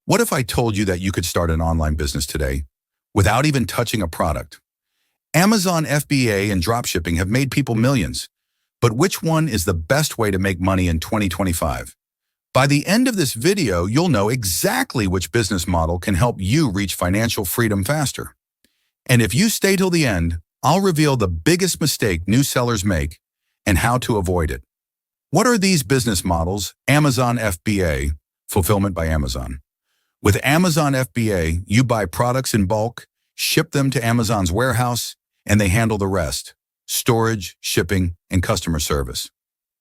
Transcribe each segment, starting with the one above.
What if I told you that you could start an online business today without even touching a product? Amazon FBA and dropshipping have made people millions, but which one is the best way to make money in 2025? By the end of this video, you'll know exactly which business model can help you reach financial freedom faster. And if you stay till the end, I'll reveal the biggest mistake new sellers make and how to avoid it. What are these business models? Amazon FBA, Fulfillment by Amazon. With Amazon FBA, you buy products in bulk, ship them to Amazon's warehouse, and they handle the rest: storage, shipping, and customer service.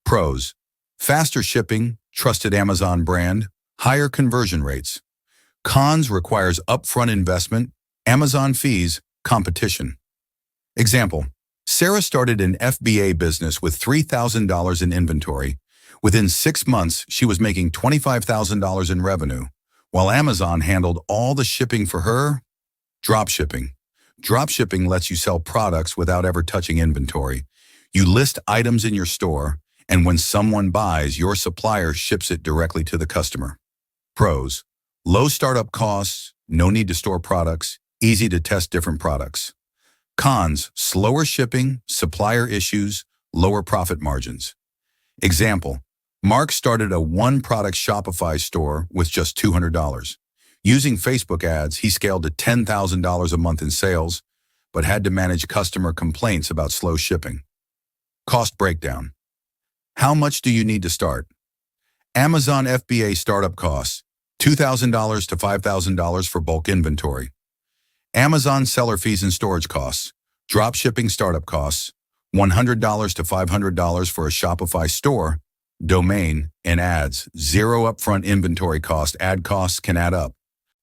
Pros: faster shipping, trusted Amazon brand, higher conversion rates. Cons: requires upfront investment, Amazon fees, competition. Example: Sarah started an FBA business with $3,000 in inventory. Within 6 months, she was making $25,000 in revenue, while Amazon handled all the shipping for her. Dropshipping. Dropshipping lets you sell products without ever touching inventory. You list items in your store, and when someone buys, your supplier ships it directly to the customer. Pros: low startup costs, no need to store products, easy to test different products. Cons: slower shipping, supplier issues, lower profit margins. Example: Mark started a one-product Shopify store with just $200. Using Facebook ads, he scaled to $10,000 a month in sales, but had to manage customer complaints about slow shipping. Cost breakdown. How much do you need to start? Amazon FBA startup costs: $2,000 to $5,000 for bulk inventory. Amazon seller fees and storage costs. Dropshipping startup costs: $100 to $500 for a Shopify store, domain, and ads. Zero upfront inventory cost. Ad costs can add up.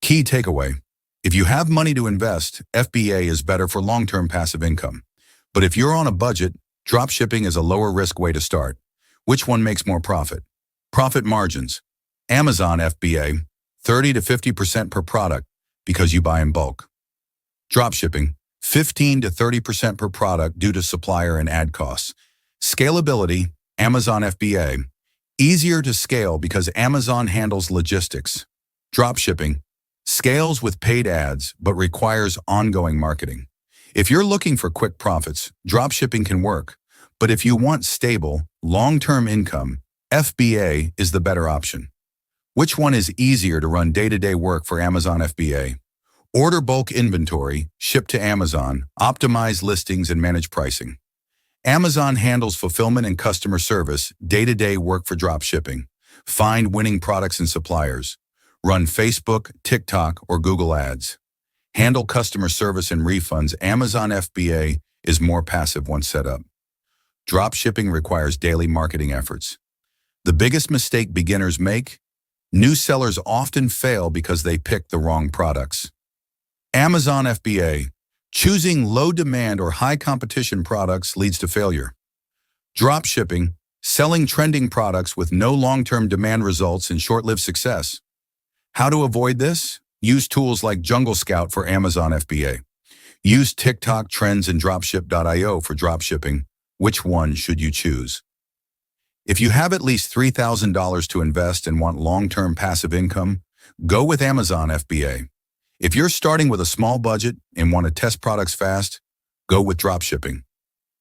Key takeaway: if you have money to invest, FBA is better for long-term passive income. But if you're on a budget, dropshipping is a lower-risk way to start. Which one makes more profit? Profit margins. Amazon FBA, 30 to 50% per product because you buy in bulk. Dropshipping, 15 to 30% per product due to supplier and ad costs. Scalability. Amazon FBA, easier to scale because Amazon handles logistics. Dropshipping, scales with paid ads but requires ongoing marketing. If you're looking for quick profits, dropshipping can work. But if you want stable, long-term income, FBA is the better option. Which one is easier to run day-to-day work for Amazon FBA? Order bulk inventory, ship to Amazon, optimize listings, and manage pricing. Amazon handles fulfillment and customer service, day-to-day work for dropshipping. Find winning products and suppliers. Run Facebook, TikTok, or Google ads. Handle customer service and refunds. Amazon FBA is more passive once set up. Dropshipping requires daily marketing efforts. The biggest mistake beginners make: new sellers often fail because they pick the wrong products. Amazon FBA, choosing low demand or high competition products leads to failure. Dropshipping, selling trending products with no long-term demand results in short-lived success. How to avoid this? Use tools like Jungle Scout for Amazon FBA. Use TikTok trends and Dropship.io for dropshipping. Which one should you choose? If you have at least $3,000 to invest and want long-term passive income, go with Amazon FBA. If you're starting with a small budget and want to test products fast, go with dropshipping.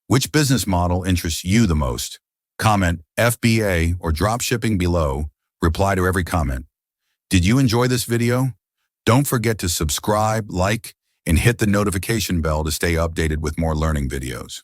Which business model interests you the most? Comment FBA or dropshipping below. Reply to every comment. Did you enjoy this video? Don't forget to subscribe, like, and hit the notification bell to stay updated with more learning videos.